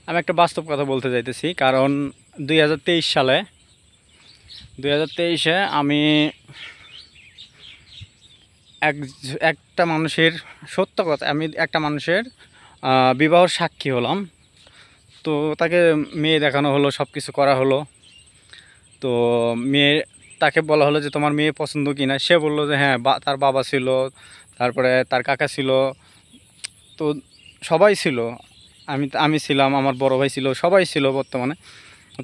আমি একটা বাস্তব কথা বলতে চাইতেছি, কারণ 2023 সালে 2023-এ আমি এক একটা মানুষের, সত্য কথা, আমি একটা মানুষের বিবাহর সাক্ষী হলাম। তো তাকে মেয়ে দেখানো হলো, সব কিছু করা হলো। তো মেয়ে, তাকে বলা হলো যে তোমার মেয়ে পছন্দ কি না। সে বললো যে হ্যাঁ, তার বাবা ছিল, তারপরে তার কাকা ছিল, তো সবাই ছিল। আমি আমি ছিলাম, আমার বড় ভাই ছিল, সবাই ছিল বর্তমানে।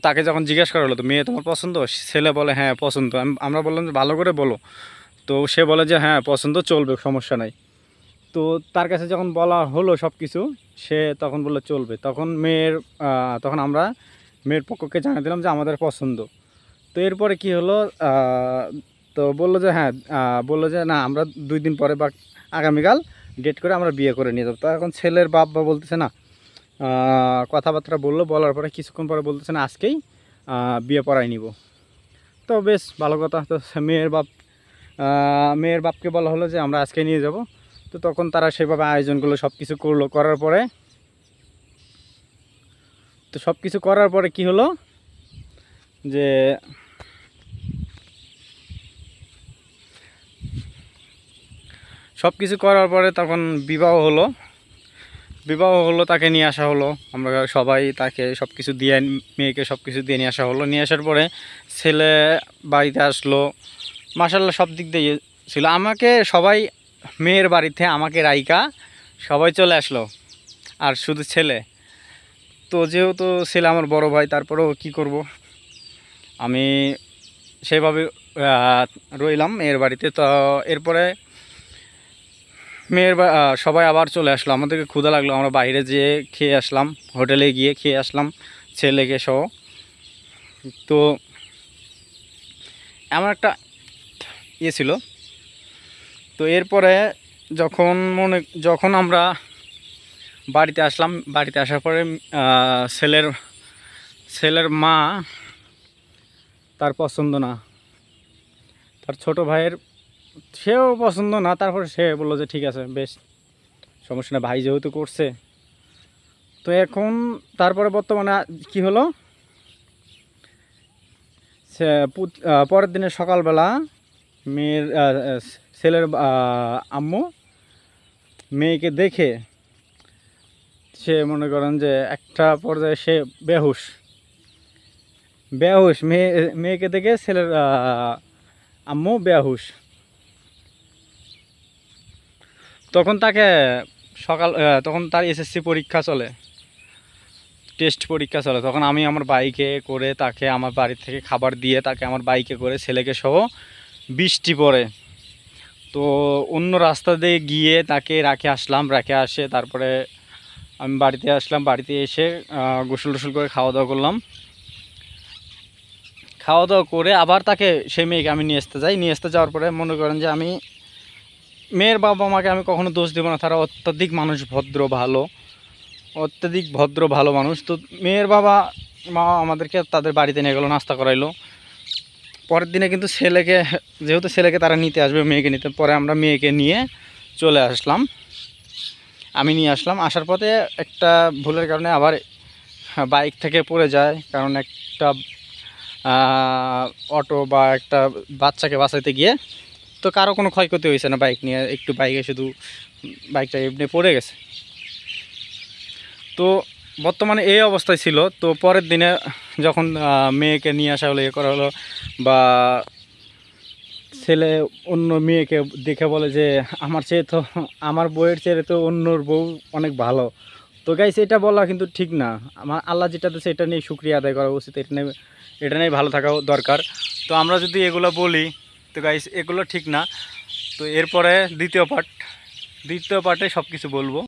তাকে যখন জিজ্ঞেস করা হলো তো মেয়ে তোমার পছন্দ, ছেলে বলে হ্যাঁ পছন্দ। আমরা বললাম যে ভালো করে বলো। তো সে বলে যে হ্যাঁ পছন্দ, চলবে, সমস্যা নাই। তো তার কাছে যখন বলা হলো সব কিছু, সে তখন বললো চলবে। তখন তখন আমরা মেয়ের পক্ষকে জানিয়ে দিলাম যে আমাদের পছন্দ। তো এরপরে কি হলো, তো বললো যে হ্যাঁ, বললো যে না, আমরা 2 দিন পরে বা আগামীকাল ডেট করে আমরা বিয়ে করে নিয়ে যাবো। তো এখন ছেলের বাপ বা বলতেছে না, কথাবার্তা বললো, বলার পরে কিছুক্ষণ পরে বলতেছে না আজকেই বিয়ে পড়াই নিব। তো বেশ ভালো কথা। তো মেয়ের বাপকে বলা হলো যে আমরা আজকে নিয়ে যাব। তো তখন তারা সেভাবে আয়োজনগুলো সব কিছু করলো, করার পরে সব কিছু করার পরে কি হলো যে সব কিছু করার পরে তখন বিবাহ হলো, তাকে নিয়ে আসা হলো। আমরা সবাই তাকে সব কিছু দিয়ে, মেয়েকে সব কিছু দিয়ে নিয়ে আসা হলো। নিয়ে আসার পরে ছেলে বাড়িতে আসলো, মাশাল্লাহ সব দিক দিয়ে ছিল। আমাকে সবাই, মেয়ের বাড়িতে আমাকে রাইকা সবাই চলে আসলো, আর শুধু ছেলে। তো যেহেতু ছেলে আমার বড় ভাই, তারপরেও কি করব, আমি সেভাবে রইলাম মেয়ের বাড়িতে। তো এরপরে সবাই আবার চলে আসলো। আমাদেরকে ক্ষুধা লাগলো, আমরা বাইরে যেয়ে খেয়ে আসলাম, হোটেলে গিয়ে খেয়ে আসলাম ছেলেকে সহ। তো এমন একটা ইয়ে ছিল। তো এরপরে যখন আমরা বাড়িতে আসলাম, বাড়িতে আসার পরে ছেলের ছেলের মা, তার পছন্দ না, তার ছোট ভাইয়ের, সেও পছন্দ না। তারপরে সে বললো যে ঠিক আছে, বেশ, সমস্যা না, ভাই যেহেতু করছে। তো এখন তারপরে বর্তমানে কি হলো, সে পরের দিনের সকালবেলা মেয়ের ছেলের আম্মু মেয়েকে দেখে, সে মনে করেন যে একটা পর্যায়ে সে বেহুশ। মেয়েকে দেখে ছেলের আম্মু বেহুশ। তখন তাকে তখন তার এসএসসি পরীক্ষা চলে, টেস্ট পরীক্ষা চলে। তখন আমি আমার বাইকে করে তাকে আমার বাড়ি থেকে খাবার দিয়ে তাকে আমার বাইকে করে ছেলেকে সহ, বৃষ্টি পড়ে, তো অন্য রাস্তা দিয়ে গিয়ে তাকে রেখে আসে। তারপরে আমি বাড়িতে আসলাম, বাড়িতে এসে গোসল টোসল করে খাওয়া দাওয়া করলাম। খাওয়া দাওয়া করে আবার সেই মেয়েকে আমি নিয়ে আসতে যাই। নিয়ে আসতে যাওয়ার পরে মনে করেন যে আমি, মেয়ের বাবা মাকে আমি কখনো দোষ দেবো না, তারা অত্যাধিক মানুষ, অত্যাধিক ভদ্র ভালো মানুষ। তো মেয়ের বাবা মা আমাদেরকে তাদের বাড়িতে নিয়ে গেলো, নাস্তা করাইলো। পরের দিনে কিন্তু যেহেতু ছেলেকে তারা নিতে আসবে, মেয়েকে নিতে, পরে আমরা মেয়েকে নিয়ে চলে আসলাম। আমি নিয়ে আসলাম, আসার পথে একটা ভুলের কারণে আবার বাইক থেকে পড়ে যায়। কারণ একটা অটো বা একটা বাচ্চাকে বাঁচাইতে গিয়ে, তো কারো কোনো ক্ষয়ক্ষতি হয়েছে না, বাইক নিয়ে একটু বাইকে শুধু বাইকটা এমনি পড়ে গেছে। তো বর্তমানে এই অবস্থায় ছিল। তো পরের দিনে যখন মেয়েকে নিয়ে আসা হলো, করা হলো, বা ছেলে অন্য মেয়েকে দেখে বলে যে আমার বউয়ের চেয়ে তো অন্যর বউ অনেক ভালো। তো গাইস, এটা বলা কিন্তু ঠিক না। আমার আল্লাহ যেটা দিয়েছে এটা নিয়ে শুকরিয়া আদায় করা উচিত, এটা নিয়ে ভালো থাকা দরকার। তো আমরা যদি এগুলো বলি, তো গাইস এগুলো ঠিক না। তো এরপরে দ্বিতীয় পার্টে সব কিছু বলবো।